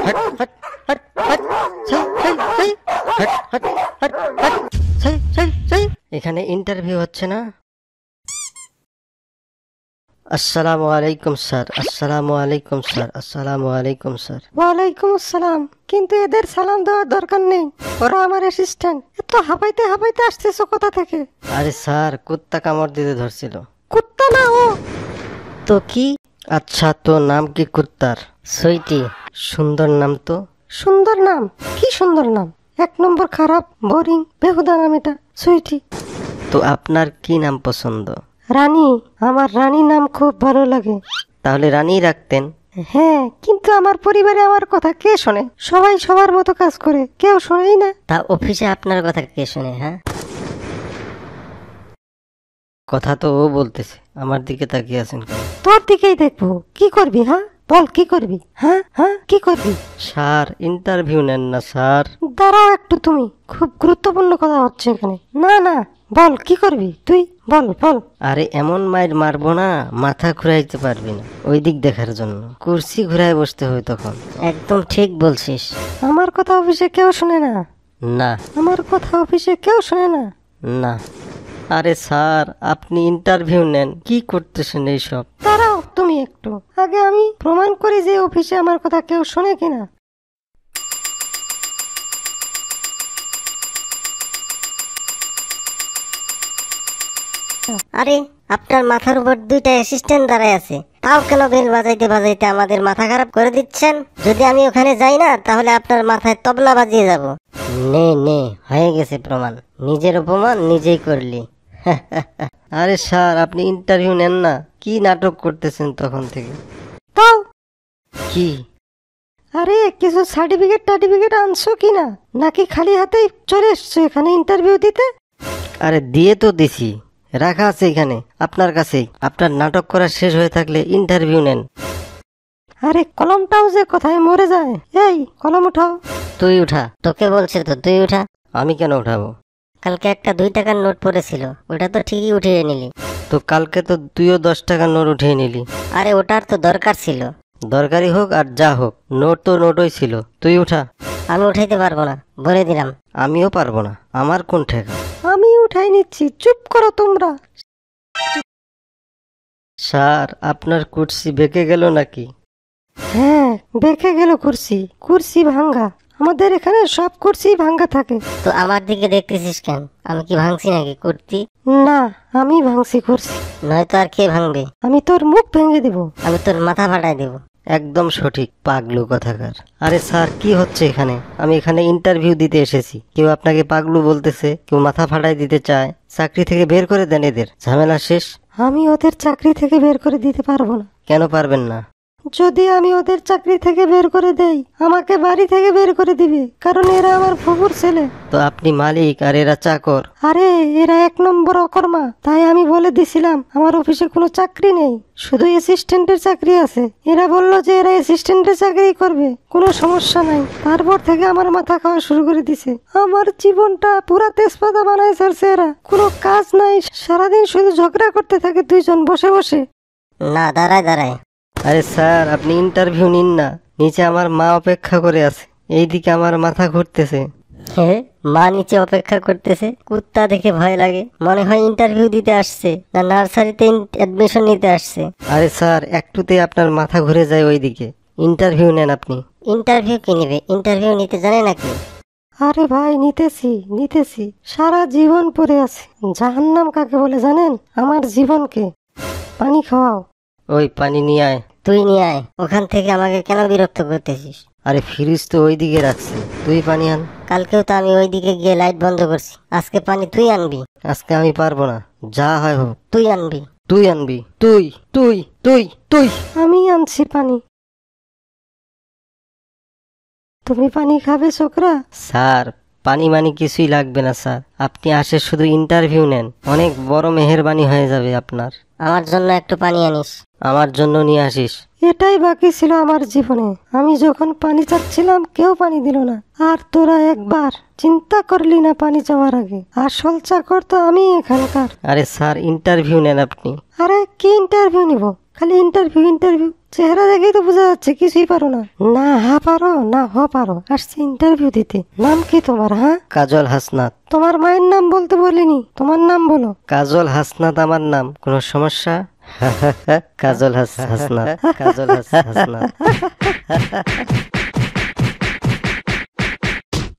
Hot hot hot hot সেই সেই সেই হট হট হট হট সেই সেই সেই এখানে ইন্টারভিউ হচ্ছে না? আসসালামু আলাইকুম স্যার, আসসালামু আলাইকুম স্যার, আসসালামু আলাইকুম স্যার। ওয়ালাইকুম আসসালাম। কিন্তু এদের সালাম দেওয়ার দরকার নেই, ওরা আমার অ্যাসিস্ট্যান্ট। এত হাঁপাইতে হাঁপাইতে আসতেছো কোথা থেকে? আরে স্যার, কুত্তা কামড় দিতে ধরছিল। কুত্তা না ও। তো কি? আচ্ছা, তো নাম কি কুত্তার? সুইটি। সুন্দর নাম তো। সুন্দর নাম? কি সুন্দর নাম? এক নম্বর খারাপ, বোরিং, বেহুদা নাম এটা, সুইটি। তো আপনার কি নাম পছন্দ? রানী। আমার রানী নাম খুব ভালো লাগে। তাহলে রানী রাখতেন। হ্যাঁ, কিন্তু আমার পরিবারে আমার কথা কে শোনে? সবাই সবার মতো কাজ করে, কেউ শোনেই না। তা অফিসে আপনার কথা কে শোনে? হ্যাঁ, কথা তো ও বলতেছে, আমার দিকে তাকিয়ে আছেন কেন? তোর দিকেই দেখবো। কি করবি? হ্যাঁ বল, কি করবি? হ্যাঁ হ্যাঁ, কি করবি? স্যার, ইন্টারভিউ নেন না স্যার। দাঁড়াও একটু, তুমি খুব গুরুত্বপূর্ণ কথা হচ্ছে এখানে। না না, বল কি করবি তুই, বল বল। আরে এমন মাইর মারবো না, মাথা ঘুরাইতে পারবি না। ওই দিক দেখার জন্য কুর্সি ঘুরায় বসতে হয় তখন। একদম ঠিক বলছিস। আমার কথা অফিসে কেউ শোনে না। না আমার কথা অফিসে কেউ শোনে না। না। আরে স্যার, আপনি ইন্টারভিউ নেন, কি করতেছেন এইসব? দাঁড়াও তুমি একটু, আগে আমি প্রমাণ করি যে অফিসে আমার কথা কেউ শোনে কিনা। আরে আপনার মাথার উপর দুইটা অ্যাসিস্ট্যান্ট দাঁড়ায় আছে, তাও কেন বেল বাজাইতে বাজাইতে আমাদের মাথা খারাপ করে দিচ্ছেন? যদি আমি ওখানে যাই না তাহলে আপনার মাথায় তবলা বাজিয়ে যাব। নে নে, হয়ে গেছে প্রমাণ। নিজের অপমান নিজেই করলি। আরে স্যার, আপনি ইন্টারভিউ নেন না, কি নাটক করতেছেন তখন থেকে? তাও কি? আরে কিছু সার্টিফিকেট টার্টিফিকেট আনছো কিনা, নাকি খালি হাতেই চলে এসছো এখানে ইন্টারভিউ দিতে? আরে দিয়ে তো দিছি, রাখা আছে এখানে আপনার কাছেই। আপনার নাটক করা শেষ হয়ে থাকলে ইন্টারভিউ নেন। আরে কলমটাও যে কোথায় মরে যায়। এই কলম উঠাও। তুই উঠা। তোকে বলছে তো, তুই উঠা। আমি কেন উঠাবো? কালকে একটা 2 টাকার নোট পড়েছিল, ওটা তো ঠিকই উঠিয়ে নিলি। তো কালকে তো তুইও 10 টাকার নোট উঠিয়ে নিলি। আরে ওটার তো দরকার ছিল। দরকারি হোক আর যা হোক, নোট তো নোটই ছিল। তুই উঠা। আমি উঠাইতে পারবো না, বলে দিলাম। আমিও পারবো না, আমার কোন ঠেকা। আমি উঠাই নিচ্ছি, চুপ করো তোমরা। স্যার, আপনার কুর্সি বেঁকে গেল নাকি? হ্যাঁ, বেঁকে গেল কুর্সি। কুর্সি ভাঙ্গা, আমাদের এখানে সব কুর্সি ভাঙ্গা থাকে। তো আমার দিকে দেখতেছিস কেন? আমি কি ভাঙছি নাকি কুর্তি? না, আমি ভাঙছি কুর্সি। নয়তো আর কে ভাঙবে? আমি তোর মুখ ভেঙে দেব। আমি তোর মাথা ফাটাই দেবো। একদম সঠিক, পাগলু কথাকার। আরে স্যার, কি হচ্ছে এখানে? আমি এখানে ইন্টারভিউ দিতে এসেছি, কেউ আপনাকে পাগলু বলতেছে, কেউ মাথা ফাটাই দিতে চায়। চাকরি থেকে বের করে দেন এদের, ঝামেলা শেষ। আমি ওদের চাকরি থেকে বের করে দিতে পারবো না। কেন পারবেন না? যদি আমি ওদের চাকরি থেকে বের করে দেই, আমাকে বাড়ি থেকে বের করে দিবে, কারণ এরা আমার ফুফুর ছেলে। তো আপনি মালিক আর এরা চাকর। আরে এরা 1 নম্বর অকর্মা, তাই আমি বলে দিছিলাম আমার অফিসে কোনো চাকরি নেই, শুধু অ্যাসিস্ট্যান্টের চাকরি আছে। এরা বলল যে এরা অ্যাসিস্ট্যান্টের চাকরি করবে, কোনো সমস্যা নাই। তারপর থেকে আমার মাথা খাওয়া শুরু করে দিছে। আমার জীবনটা পুরা তেজপাতা বানায় ছাড়ছে এরা। কোনো কাজ নাই, সারাদিন শুধু ঝগড়া করতে থাকে দুইজন বসে বসে। না, দাঁড়ায় দাঁড়ায়। আরে স্যার, আপনি ইন্টারভিউ নিন না, নিচে আমার মা অপেক্ষা করে আছে। এইদিকে আমার মাথা ঘুরতেছে। হ্যাঁ, মা নিচে অপেক্ষা করতেছে। কুত্তা দেখে ভয় লাগে, মনে হয় ইন্টারভিউ দিতে আসছে, না নার্সারিতে অ্যাডমিশন নিতে আসছে। আরে স্যার, একটুতেই আপনার মাথা ঘুরে যায় ওইদিকে। ইন্টারভিউ নেন আপনি। ইন্টারভিউ কি নেবে? ইন্টারভিউ নিতে জানে নাকি? আরে ভাই, নিতেছি নিতেছি, সারা জীবন পড়ে আছে। জাহান্নাম কাকে বলে জানেন? আমার জীবনকে। পানি খাওয়াও। ওই পানি নিয়ে আয়। তুই নিয়ে আয়। ওখান থেকে আমাকে কেন বিরক্ত করতেছিস? আরে ফ্রিজ তো ওইদিকে রাখছি, তুই পানি আন। কালকেও তো আমি ওইদিকে গিয়ে লাইট বন্ধ করছি, আজকে পানি তুই আনবি। আজকে আমি পারবো না, যা হয় হোক। তুই আনবি। তুই আনবি। তুই তুই তুই তুই আমি আনছি পানি। তুমি পানি খাবে ছোকরা? স্যার, পানি মানি কিছুই লাগবে না স্যার, আপনি আসে শুধু ইন্টারভিউ নেন, অনেক বড় মেহেরবানি হয়ে যাবে আপনার। আমার জন্য একটু পানি আনিস। আমার জন্য নিয়ে আসিস। এটাই বাকি ছিল আমার জীবনে। আমি যখন পানি চাচ্ছিলাম কেউ পানি দিল না, আর তোরা একবার চিন্তা করলি না পানি চাওয়ার আগে। আসল চাকর তো আমি এখানকার। আরে স্যার, ইন্টারভিউ নেন আপনি। আরে কি ইন্টারভিউ নিব? খালি ইন্টারভিউ ইন্টারভিউ, চেহারা দেখেই তো বোঝা যাচ্ছে কিছুই পারো না। না হা পারো না হ পারো, আসছে ইন্টারভিউ দিতে। নাম কি তোমার? হ্যাঁ, কাজল হাসনাত। তোমার মায়ের নাম বলতে বলিনি, তোমার নাম বলো। কাজল হাসনাত আমার নাম, কোনো সমস্যা? কাজল হাসনাত, কাজল হাসনাত।